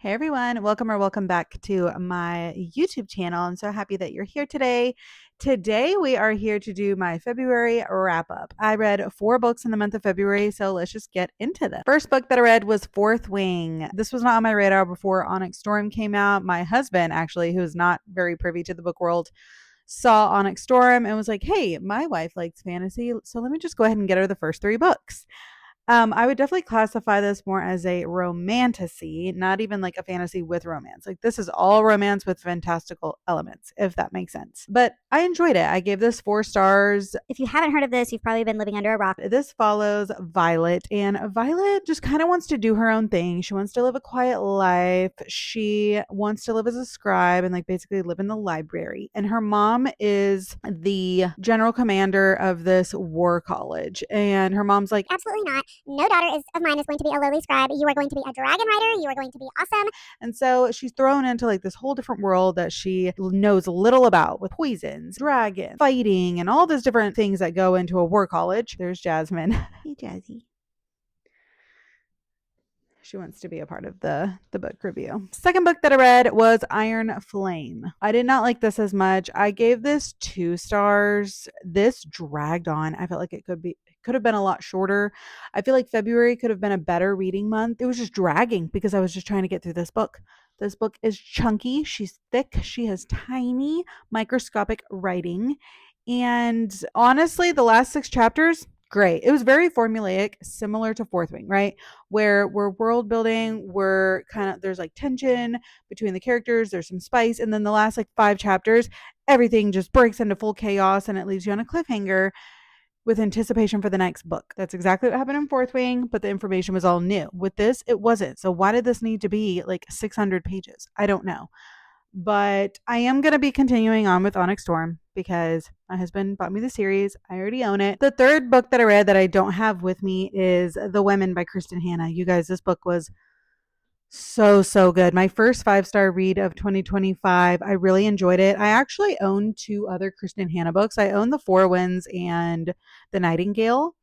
Hey everyone, welcome back to my YouTube channel. I'm so happy that you're here today. Today we are here to do my February wrap up. I read 4 books in the month of February, so let's just get into them. First book that I read was Fourth Wing. This was not on my radar before Onyx Storm came out. My husband, actually, who is not very privy to the book world, saw Onyx Storm and was like, hey, my wife likes fantasy, so let me just go ahead and get her the first 3 books. I would definitely classify this more as a romantasy, not even like a fantasy with romance. Like this is all romance with fantastical elements, if that makes sense. But I enjoyed it. I gave this 4 stars. If you haven't heard of this, you've probably been living under a rock. This follows Violet, and Violet just kind of wants to do her own thing. She wants to live a quiet life. She wants to live as a scribe and like basically live in the library. And her mom is the general commander of this war college. And her mom's like, Absolutely not. No daughter of mine is going to be a lowly scribe. You are going to be a dragon rider. You are going to be awesome. and so she's thrown into like this whole different world that she knows little about, with poisons, dragons, fighting, and all those different things that go into a war college. There's Jasmine. Hey, Jazzy. She wants to be a part of the book review. Second book that I read was Iron Flame. I did not like this as much. I gave this 2 stars. This dragged on. I felt like it could have been a lot shorter. I feel like February could have been a better reading month. It was just dragging because I was just trying to get through this book. This book is chunky. She's thick. She has tiny microscopic writing. And honestly, the last 6 chapters, great. It was very formulaic, similar to Fourth Wing, right? Where we're world building, we're kind of, there's like tension between the characters, there's some spice, and then the last like 5 chapters, everything just breaks into full chaos and it leaves you on a cliffhanger with anticipation for the next book. That's exactly what happened in Fourth Wing, but the information was all new. With this, it wasn't. So why did this need to be like 600 pages? I don't know. But I am going to be continuing on with Onyx Storm because my husband bought me the series. I already own it. The third book that I read that I don't have with me is The Women by Kristen Hanna. You guys, this book was so good. My first 5-star read of 2025. I really enjoyed it. I actually own 2 other Kristen Hanna books. I own The Four Winds and The Nightingale.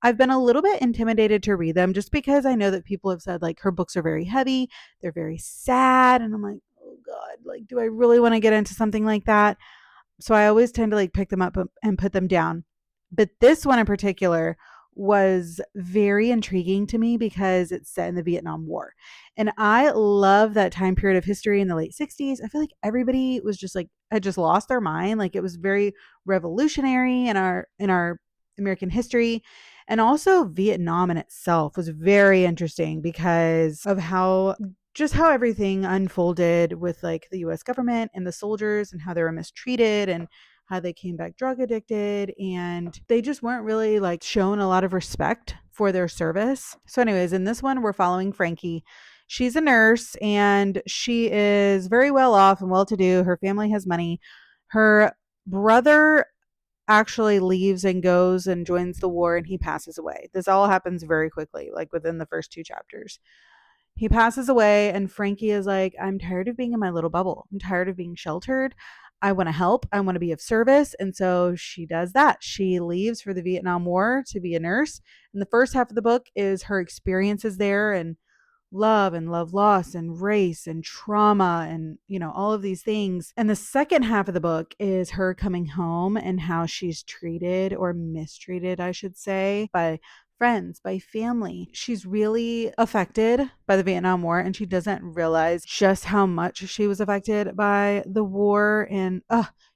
I've been a little bit intimidated to read them just because I know that people have said like her books are very heavy, they're very sad, and I'm like, oh god, like do I really want to get into something like that? So I always tend to like pick them up and put them down. But this one in particular was very intriguing to me because it's set in the Vietnam War. And I love that time period of history in the late 60s. I feel like everybody was just like had just lost their mind. Like it was very revolutionary in our American history. And also Vietnam in itself was very interesting because of how everything unfolded with like the US government and the soldiers and how they were mistreated and how they came back drug addicted, and they just weren't really like shown a lot of respect for their service. So anyways, in this one we're following Frankie. She's a nurse and she is very well off and well to do. Her family has money. Her brother actually leaves and goes and joins the war and he passes away. This all happens very quickly, like within the first 2 chapters. He passes away, and Frankie is like, I'm tired of being in my little bubble. I'm tired of being sheltered. I want to help. I want to be of service. And so she does that. She leaves for the Vietnam War to be a nurse. And the first half of the book is her experiences there and love loss and race and trauma and all of these things. And the second half of the book is her coming home and how she's treated, or mistreated I should say, by friends, by family. She's really affected by the Vietnam War and she doesn't realize just how much she was affected by the war. And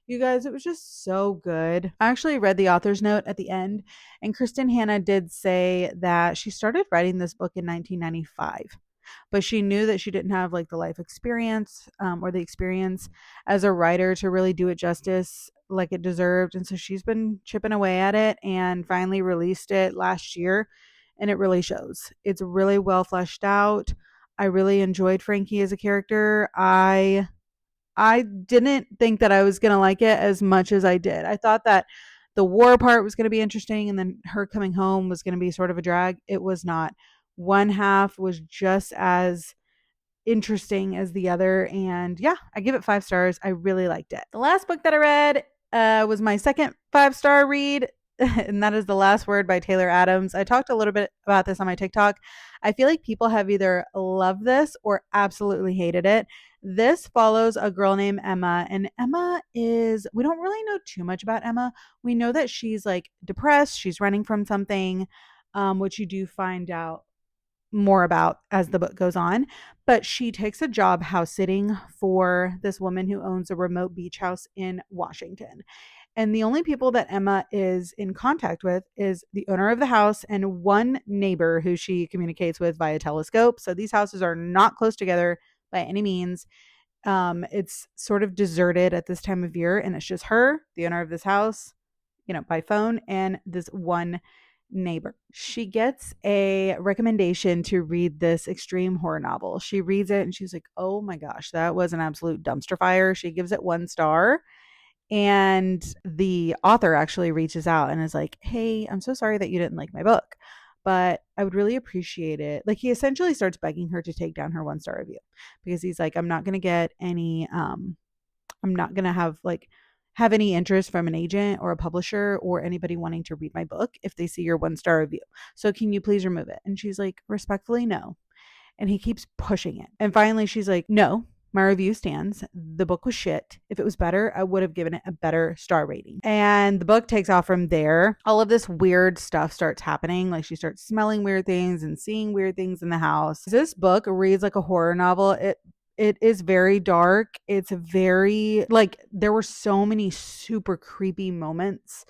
you guys, it was just so good. I actually read the author's note at the end, and Kristen Hanna did say that she started writing this book in 1995, but she knew that she didn't have like the life experience or the experience as a writer to really do it justice like it deserved. And so she's been chipping away at it and finally released it last year, and it really shows. It's really well fleshed out. I really enjoyed Frankie as a character. I didn't think that I was going to like it as much as I did. I thought that the war part was going to be interesting and then her coming home was going to be sort of a drag. It was not. One half was just as interesting as the other. And yeah, I give it 5 stars. I really liked it. The last book that I read was my second 5-star read. and that is The Last Word by Taylor Adams. I talked a little bit about this on my TikTok. I feel like people have either loved this or absolutely hated it. This follows a girl named Emma, and Emma is, we don't really know too much about Emma. We know that she's like depressed, she's running from something, which you do find out more about as the book goes on. But she takes a job house sitting for this woman who owns a remote beach house in Washington. And the only people that Emma is in contact with is the owner of the house and one neighbor who she communicates with via telescope. So these houses are not close together by any means. It's sort of deserted at this time of year, and it's just her, the owner of this house, by phone, and this one neighbor. She gets a recommendation to read this extreme horror novel. She reads it and she's like, oh my gosh, that was an absolute dumpster fire. She gives it 1 star. And the author actually reaches out and is like, hey, I'm so sorry that you didn't like my book, but I would really appreciate it. Like, he essentially starts begging her to take down her 1 star review because he's like, I'm not going to get any, I'm not going to have any interest from an agent or a publisher or anybody wanting to read my book if they see your 1 star review. So can you please remove it? And she's like, respectfully, no. And he keeps pushing it. And finally, she's like, no, my review stands. The book was shit. If it was better, I would have given it a better star rating. And the book takes off from there. All of this weird stuff starts happening. Like, she starts smelling weird things and seeing weird things in the house. This book reads like a horror novel. It is very dark. It's very, like, there were so many super creepy moments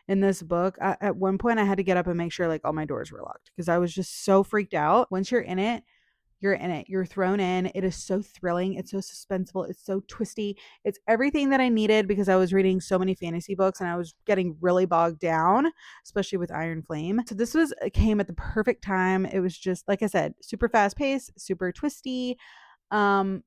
in this book. At one point I had to get up and make sure like all my doors were locked because I was just so freaked out. Once you're in it, you're in it. You're thrown in. It is so thrilling. It's so suspenseful. It's so twisty. It's everything that I needed because I was reading so many fantasy books and I was getting really bogged down, especially with Iron Flame. So this came at the perfect time. It was just, like I said, super fast paced, super twisty. And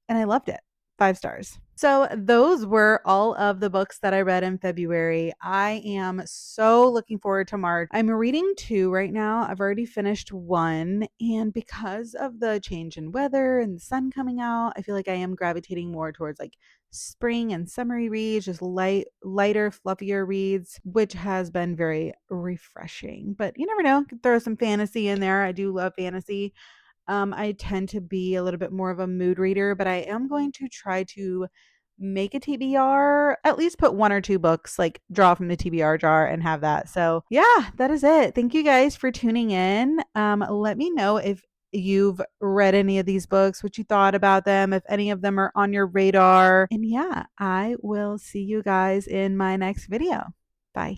I loved it. 5 stars. So those were all of the books that I read in February. I am so looking forward to March. I'm reading 2 right now. I've already finished 1. And because of the change in weather and the sun coming out, I feel like I am gravitating more towards like spring and summery reads, just lighter, fluffier reads, which has been very refreshing. But you never know, could throw some fantasy in there. I do love fantasy. I tend to be a little bit more of a mood reader, but I am going to try to make a TBR, at least put 1 or 2 books, like draw from the TBR jar and have that. So yeah, that is it. Thank you guys for tuning in. Let me know if you've read any of these books, what you thought about them, if any of them are on your radar. And yeah, I will see you guys in my next video. Bye.